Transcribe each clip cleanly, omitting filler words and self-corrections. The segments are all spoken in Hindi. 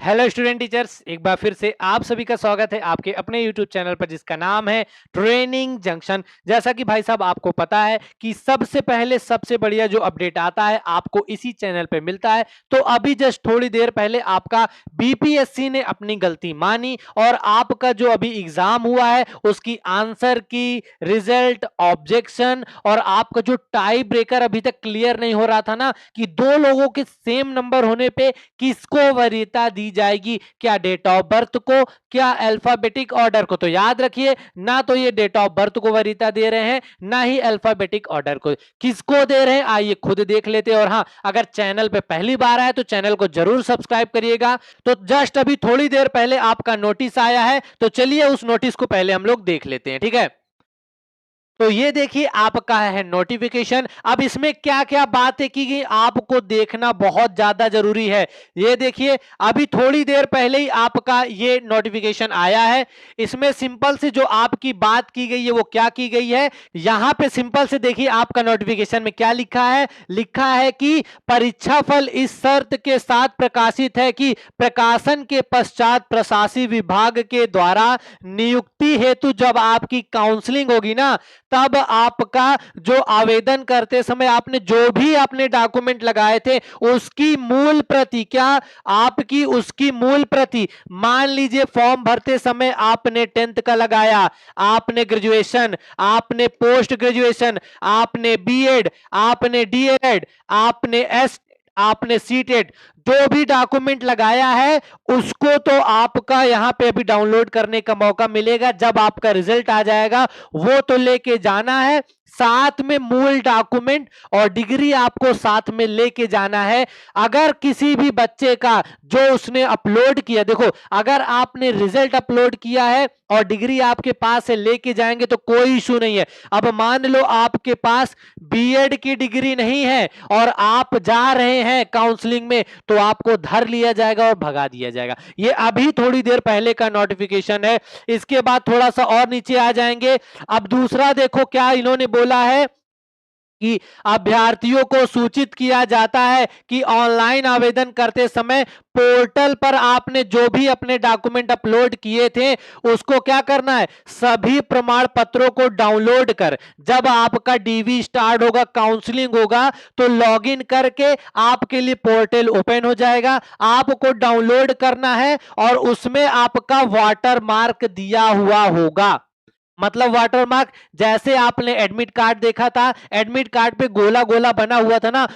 हेलो स्टूडेंट टीचर्स, एक बार फिर से आप सभी का स्वागत है आपके अपने यूट्यूब चैनल पर जिसका नाम है ट्रेनिंग जंक्शन। जैसा कि भाई साहब आपको पता है कि सबसे पहले सबसे बढ़िया जो अपडेट आता है आपको इसी चैनल पे मिलता है। तो अभी जस्ट थोड़ी देर पहले आपका बीपीएससी ने अपनी गलती मानी और आपका जो अभी एग्जाम हुआ है उसकी आंसर की रिजल्ट, ऑब्जेक्शन और आपका जो टाई ब्रेकर अभी तक क्लियर नहीं हो रहा था ना कि दो लोगों के सेम नंबर होने पे किसको वरीयता दी जाएगी, क्या डेट ऑफ बर्थ को, क्या अल्फाबेटिक ऑर्डर को। तो याद रखिए, ना तो ये डेट ऑफ बर्थ को वरीयता दे रहे हैं ना ही अल्फाबेटिक ऑर्डर को। किसको दे रहे हैं आइए खुद देख लेते हैं। और हाँ, अगर चैनल पे पहली बार आए तो चैनल को जरूर सब्सक्राइब करिएगा। तो जस्ट अभी थोड़ी देर पहले आपका नोटिस आया है, तो चलिए उस नोटिस को पहले हम लोग देख लेते हैं, ठीक है। तो ये देखिए आपका है नोटिफिकेशन। अब इसमें क्या क्या बातें की गई आपको देखना बहुत ज्यादा जरूरी है। ये देखिए अभी थोड़ी देर पहले ही आपका ये नोटिफिकेशन आया है। इसमें सिंपल से जो आपकी बात की गई है वो क्या की गई है, यहां पे सिंपल से देखिए आपका नोटिफिकेशन में क्या लिखा है। लिखा है कि परीक्षा फल इस शर्त के साथ प्रकाशित है कि प्रकाशन के पश्चात प्रशासनिक विभाग के द्वारा नियुक्ति हेतु जब आपकी काउंसलिंग होगी ना, तब आपका जो आवेदन करते समय आपने जो भी अपने डॉक्यूमेंट लगाए थे उसकी मूल प्रति, क्या आपकी उसकी मूल प्रति, मान लीजिए फॉर्म भरते समय आपने 10th का लगाया, आपने ग्रेजुएशन, आपने पोस्ट ग्रेजुएशन, आपने बीएड, आपने डीएड, आपने एस, आपने सीटेड, जो भी डॉक्यूमेंट लगाया है उसको तो आपका यहां पे अभी डाउनलोड करने का मौका मिलेगा। जब आपका रिजल्ट आ जाएगा वो तो लेके जाना है, साथ में मूल डॉक्यूमेंट और डिग्री आपको साथ में लेके जाना है। अगर किसी भी बच्चे का जो उसने अपलोड किया, देखो अगर आपने रिजल्ट अपलोड किया है और डिग्री आपके पास है लेके जाएंगे तो कोई इशू नहीं है। अब मान लो आपके पास बीएड की डिग्री नहीं है और आप जा रहे हैं काउंसलिंग में, तो आपको धर लिया जाएगा और भगा दिया जाएगा। ये अभी थोड़ी देर पहले का नोटिफिकेशन है। इसके बाद थोड़ा सा और नीचे आ जाएंगे। अब दूसरा देखो क्या इन्होंने बोला है कि अभ्यर्थियों को सूचित किया जाता है कि ऑनलाइन आवेदन करते समय पोर्टल पर आपने जो भी अपने डॉक्यूमेंट अपलोड किए थे उसको क्या करना है, सभी प्रमाण पत्रों को डाउनलोड कर, जब आपका डीवी स्टार्ट होगा, काउंसलिंग होगा, तो लॉगिन करके आपके लिए पोर्टल ओपन हो जाएगा। आपको डाउनलोड करना है और उसमें आपका वाटर मार्क दिया हुआ होगा। मतलब वाटर मार्क जैसे आपने एडमिट कार्ड देखा था, एडमिट कार्ड पे गोला गोला बना हुआ था ना,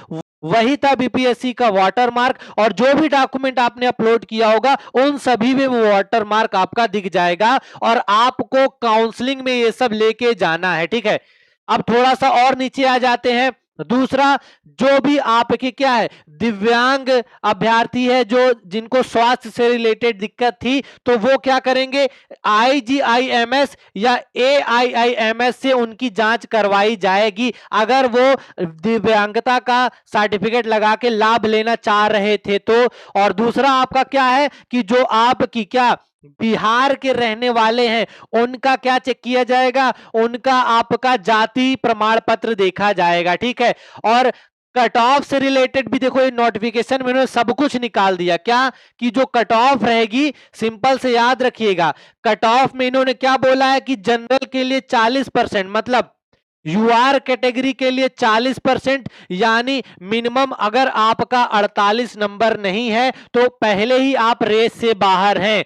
वही था बीपीएससी का वाटर मार्क। और जो भी डॉक्यूमेंट आपने अपलोड किया होगा उन सभी में वो वाटर मार्क आपका दिख जाएगा और आपको काउंसलिंग में ये सब लेके जाना है, ठीक है। अब थोड़ा सा और नीचे आ जाते हैं। दूसरा, जो भी आपके क्या है दिव्यांग अभ्यर्थी है, जो जिनको स्वास्थ्य से रिलेटेड दिक्कत थी, तो वो क्या करेंगे, आईजीआईएमएस या एआईआईएमएस से उनकी जांच करवाई जाएगी अगर वो दिव्यांगता का सर्टिफिकेट लगा के लाभ लेना चाह रहे थे तो। और दूसरा आपका क्या है कि जो आपकी क्या बिहार के रहने वाले हैं उनका क्या चेक किया जाएगा, उनका आपका जाति प्रमाण पत्र देखा जाएगा, ठीक है। और कट ऑफ से रिलेटेड भी देखो ये नोटिफिकेशन में उन्होंने सब कुछ निकाल दिया, क्या कि जो कट ऑफ रहेगी, सिंपल से याद रखिएगा, कट ऑफ में इन्होंने क्या बोला है कि जनरल के लिए 40%, मतलब यूआर कैटेगरी के लिए 40%, यानी मिनिमम अगर आपका 48 नंबर नहीं है तो पहले ही आप रेस से बाहर हैं।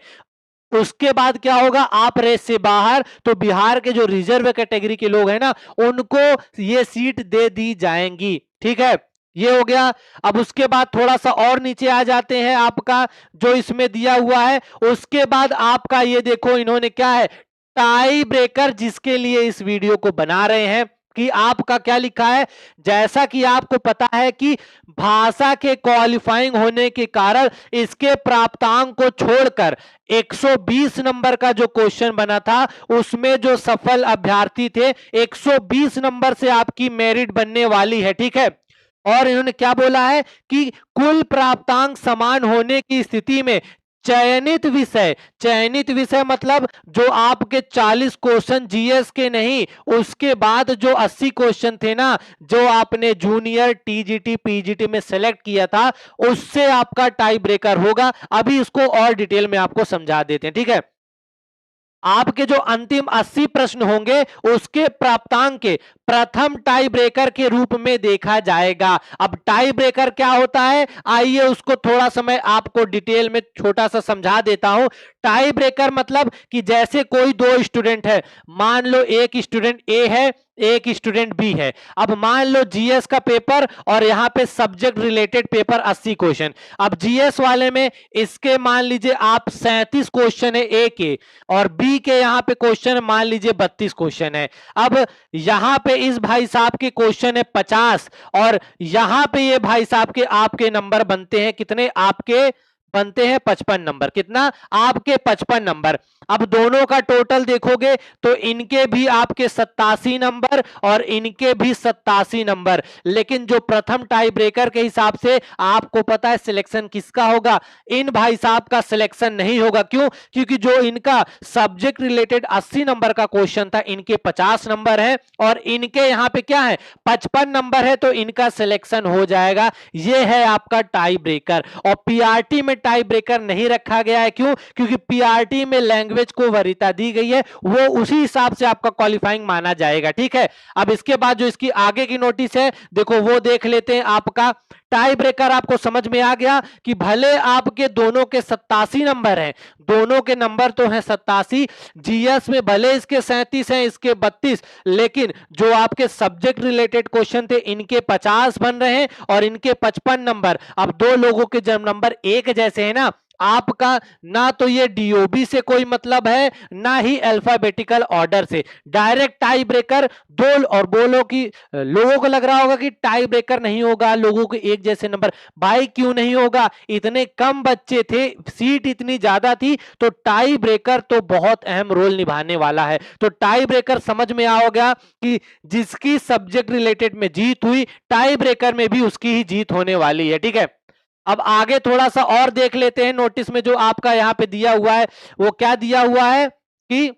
उसके बाद क्या होगा, आप रेस से बाहर तो बिहार के जो रिजर्व कैटेगरी के लोग हैं ना उनको ये सीट दे दी जाएंगी, ठीक है। ये हो गया। अब उसके बाद थोड़ा सा और नीचे आ जाते हैं, आपका जो इसमें दिया हुआ है उसके बाद आपका ये देखो इन्होंने क्या है, टाई ब्रेकर, जिसके लिए इस वीडियो को बना रहे हैं कि आपका क्या लिखा है। जैसा कि आपको पता है कि भाषा के क्वालिफाइंग होने के कारण इसके प्राप्तांक को छोड़कर 120 नंबर का जो क्वेश्चन बना था उसमें जो सफल अभ्यर्थी थे 120 नंबर से आपकी मेरिट बनने वाली है, ठीक है। और इन्होंने क्या बोला है कि कुल प्राप्तांक समान होने की स्थिति में चयनित विषय मतलब जो आपके 40 क्वेश्चन जीएस के नहीं, उसके बाद जो 80 क्वेश्चन थे ना, जो आपने जूनियर टीजीटी पीजीटी में सेलेक्ट किया था, उससे आपका टाई ब्रेकर होगा। अभी इसको और डिटेल में आपको समझा देते हैं, ठीक है। आपके जो अंतिम 80 प्रश्न होंगे उसके प्राप्तांक के प्रथम टाई ब्रेकर के रूप में देखा जाएगा। अब टाई ब्रेकर क्या होता है, आइए उसको थोड़ा समय आपको डिटेल में छोटा सा समझा देता हूं। टाई ब्रेकर मतलब कि जैसे कोई दो स्टूडेंट है, मान लो एक स्टूडेंट ए है, एक स्टूडेंट बी है। अब मान लो जीएस का पेपर और यहां पे सब्जेक्ट रिलेटेड पेपर 80 क्वेश्चन। अब जीएस वाले में इसके मान लीजिए आप 37 क्वेश्चन है ए के, और बी के यहां पे क्वेश्चन मान लीजिए 32 क्वेश्चन है। अब यहां पे इस भाई साहब के क्वेश्चन है 50, और यहां पे ये भाई साहब के आपके नंबर बनते हैं कितने, आपके बनते हैं 55 नंबर। कितना, आपके 55 नंबर। अब दोनों का टोटल देखोगे तो इनके भी आपके 87 नंबर और इनके भी 87 नंबर। लेकिन जो प्रथम टाई ब्रेकर के हिसाब से आपको पता है सिलेक्शन किसका होगा, इन भाई साहब का सिलेक्शन नहीं होगा। क्यों, क्योंकि जो इनका सब्जेक्ट रिलेटेड 80 नंबर का क्वेश्चन था, इनके 50 नंबर है और इनके यहां पे क्या है 55 नंबर है, तो इनका सिलेक्शन हो जाएगा। यह है आपका टाई ब्रेकर। और पीआरटी में टाई ब्रेकर नहीं रखा गया है। क्यों, क्योंकि पीआरटी में लैंग्वेज को वरीयता दी गई है, वो उसी हिसाब से आपका क्वालिफाइंग माना जाएगा, ठीक है। अब इसके बाद जो इसकी आगे की नोटिस है, देखो वो देख लेते हैं। आपका टाई ब्रेकर आपको समझ में आ गया कि भले आपके दोनों के 87 नंबर हैं, दोनों के नंबर तो हैं 87, जीएस में भले इसके 37 हैं, इसके 32, लेकिन जो आपके सब्जेक्ट रिलेटेड क्वेश्चन थे इनके 50 बन रहे हैं और इनके 55 नंबर। अब दो लोगों के जब नंबर एक जैसे हैं ना, आपका ना तो ये डीओबी से कोई मतलब है, ना ही अल्फाबेटिकल ऑर्डर से। डायरेक्ट टाई ब्रेकर दो, और बोलो कि लोगों को लग रहा होगा कि टाई ब्रेकर नहीं होगा, लोगों के एक जैसे नंबर। भाई क्यों नहीं होगा, इतने कम बच्चे थे, सीट इतनी ज्यादा थी, तो टाई ब्रेकर तो बहुत अहम रोल निभाने वाला है। तो टाई ब्रेकर समझ में आओगा कि जिसकी सब्जेक्ट रिलेटेड में जीत हुई, टाई ब्रेकर में भी उसकी ही जीत होने वाली है, ठीक है। अब आगे थोड़ा सा और देख लेते हैं। नोटिस में जो आपका यहां पे दिया हुआ है, वो क्या दिया हुआ है कि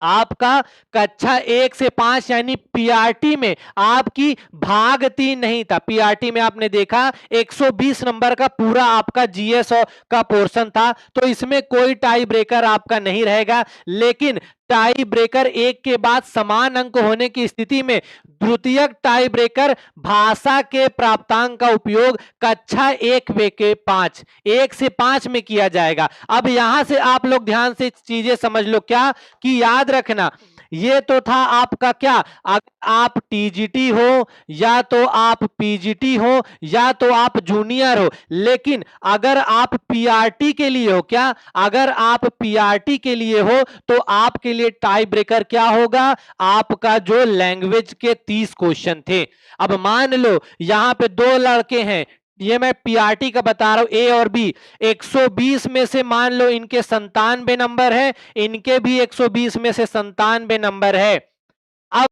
आपका कक्षा 1 से 5 यानी पीआरटी में आपकी भाग 3 नहीं था। पीआरटी में आपने देखा 120 नंबर का पूरा आपका जीएस का पोर्शन था, तो इसमें कोई टाई ब्रेकर आपका नहीं रहेगा। लेकिन टाई ब्रेकर एक के बाद समान अंक होने की स्थिति में द्वितीयक टाई ब्रेकर भाषा के प्राप्तांक का उपयोग कक्षा 1 के 5 1 से 5 में किया जाएगा। अब यहां से आप लोग ध्यान से चीजें समझ लो, क्या कि याद रखना, ये तो था आपका क्या, अगर आप टीजीटी हो या तो आप पीजीटी हो या तो आप जूनियर हो, लेकिन अगर आप पीआरटी के लिए हो, क्या अगर आप पीआरटी के लिए हो तो आपके लिए टाई ब्रेकर क्या होगा, आपका जो लैंग्वेज के 30 क्वेश्चन थे। अब मान लो यहां पे दो लड़के हैं, ये मैं पीआरटी का बता रहा हूं, ए और बी। 120 में से मान लो इनके 97 नंबर है, इनके भी 120 में से 97 नंबर है। अब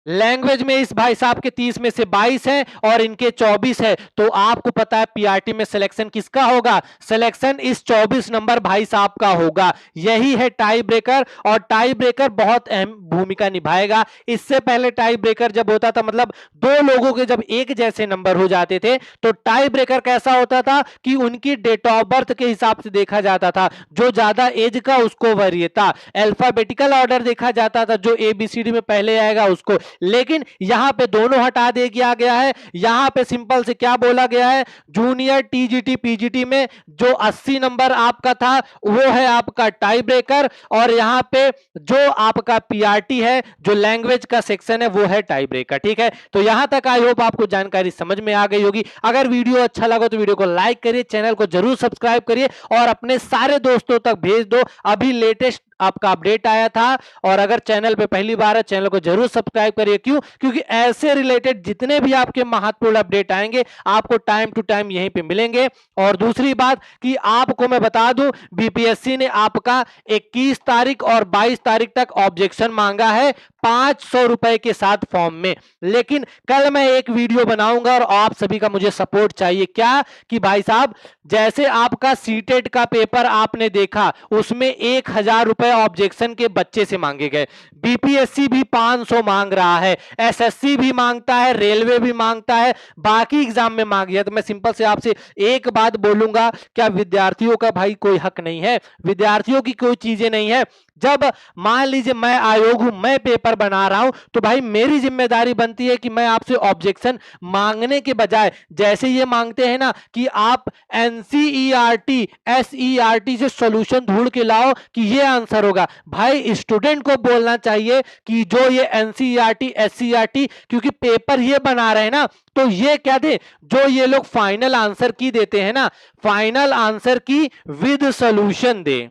लैंग्वेज में इस भाई साहब के 30 में से 22 है और इनके 24 है, तो आपको पता है पीआरटी में सिलेक्शन किसका होगा, सिलेक्शन इस 24 नंबर भाई साहब का होगा। यही है टाई ब्रेकर, और टाई ब्रेकर बहुत अहम भूमिका निभाएगा। इससे पहले टाई ब्रेकर जब होता था, मतलब दो लोगों के जब एक जैसे नंबर हो जाते थे, तो टाई ब्रेकर कैसा होता था कि उनकी डेट ऑफ बर्थ के हिसाब से देखा जाता था, जो ज्यादा एज का उसको वरीयता, अल्फाबेटिकल ऑर्डर देखा जाता था, जो एबीसीडी में पहले आएगा उसको। लेकिन यहां पे दोनों हटा दिया गया है। यहां पे सिंपल से क्या बोला गया है, जूनियर टीजीटी पीजीटी में जो 80 नंबर आपका था वो है आपका टाई ब्रेकर, और यहां पे जो आपका पीआरटी है, जो लैंग्वेज का सेक्शन है, वो है टाई ब्रेकर, ठीक है। तो यहां तक आई होप आपको जानकारी समझ में आ गई होगी। अगर वीडियो अच्छा लगा तो वीडियो को लाइक करिए, चैनल को जरूर सब्सक्राइब करिए और अपने सारे दोस्तों तक भेज दो। अभी लेटेस्ट आपका अपडेट आया था। और अगर चैनल पे पहली बार है, चैनल को जरूर सब्सक्राइब करिए। क्यों? क्योंकि ऐसे रिलेटेड जितने भी आपके महत्वपूर्ण अपडेट आएंगे आपको टाइम टू टाइम यहीं पे मिलेंगे। और दूसरी बात कि आपको मैं बता दूं, बीपीएससी ने आपका 21 तारीख और 22 तारीख तक ऑब्जेक्शन मांगा है 500 रुपए के साथ फॉर्म में। लेकिन कल मैं एक वीडियो बनाऊंगा और आप सभी का मुझे सपोर्ट चाहिए। क्या कि भाई साहब, जैसे आपका सीटेट का पेपर आपने देखा, उसमें 1000 रुपए ऑब्जेक्शन के बच्चे से मांगे गए। बीपीएससी भी 500 मांग रहा है, एसएससी भी मांगता है, रेलवे भी मांगता है, बाकी एग्जाम में मांग दिया। तो मैं सिंपल से आपसे एक बात बोलूंगा, क्या विद्यार्थियों का भाई कोई हक नहीं है? विद्यार्थियों की कोई चीजें नहीं है? जब मान लीजिए मैं आयोग हूं, मैं पेपर बना रहा हूं, तो भाई मेरी जिम्मेदारी बनती है कि मैं आपसे ऑब्जेक्शन मांगने के बजाय, जैसे ये मांगते हैं ना कि आप एनसीईआरटी एसईआरटी से सॉल्यूशन ढूंढ के लाओ कि ये आंसर होगा, भाई स्टूडेंट को बोलना चाहिए कि जो ये एनसीईआरटी एससीईआरटी, क्योंकि पेपर ये बना रहे हैं ना, तो ये क्या दे, जो ये लोग फाइनल आंसर की देते हैं ना, फाइनल आंसर की विद सॉल्यूशन दे।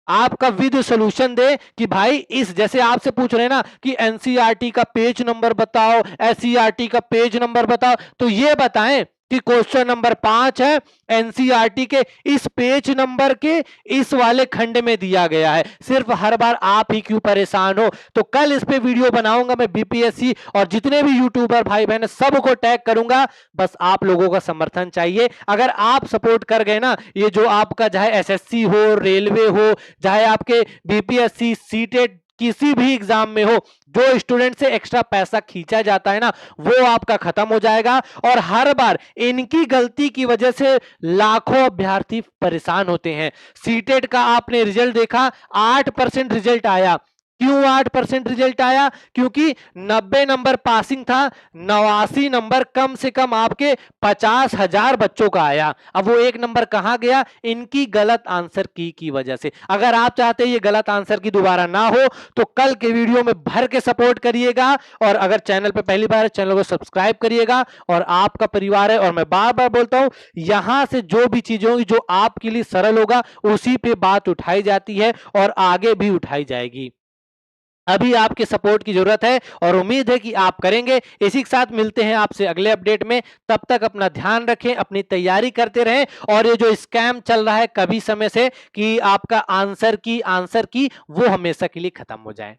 आपका विद सॉल्यूशन दे कि भाई इस, जैसे आपसे पूछ रहे हैं ना कि एनसीईआरटी का पेज नंबर बताओ, एससीईआरटी का पेज नंबर बताओ, तो ये बताएं कि क्वेश्चन नंबर 5 है, एनसीईआरटी के इस पेज नंबर के इस वाले खंड में दिया गया है। सिर्फ हर बार आप ही क्यों परेशान हो? तो कल इस पे वीडियो बनाऊंगा मैं, बीपीएससी और जितने भी यूट्यूबर भाई बहन सबको टैग करूंगा। बस आप लोगों का समर्थन चाहिए। अगर आप सपोर्ट कर गए ना, ये जो आपका चाहे एसएससी हो, रेलवे हो, चाहे आपके बीपीएससी सीटेट किसी भी एग्जाम में हो, जो स्टूडेंट से एक्स्ट्रा पैसा खींचा जाता है ना, वो आपका खत्म हो जाएगा। और हर बार इनकी गलती की वजह से लाखों अभ्यर्थी परेशान होते हैं। सीटेट का आपने रिजल्ट देखा, 8% रिजल्ट आया। क्यों 8% रिजल्ट आया? क्योंकि 90 नंबर पासिंग था, 89 नंबर कम से कम आपके 50,000 बच्चों का आया। अब वो एक नंबर कहां गया? इनकी गलत आंसर की वजह से। अगर आप चाहते हैं ये गलत आंसर की दोबारा ना हो, तो कल के वीडियो में भर के सपोर्ट करिएगा। और अगर चैनल पे पहली बार है, चैनल को सब्सक्राइब करिएगा। और आपका परिवार है, और मैं बार बार बोलता हूं, यहां से जो भी चीजें होंगी जो आपके लिए सरल होगा, उसी पे बात उठाई जाती है और आगे भी उठाई जाएगी। अभी आपके सपोर्ट की जरूरत है और उम्मीद है कि आप करेंगे। इसी के साथ मिलते हैं आपसे अगले अपडेट में। तब तक अपना ध्यान रखें, अपनी तैयारी करते रहें। और ये जो स्कैम चल रहा है कभी समय से कि आपका आंसर की वो हमेशा के लिए खत्म हो जाए।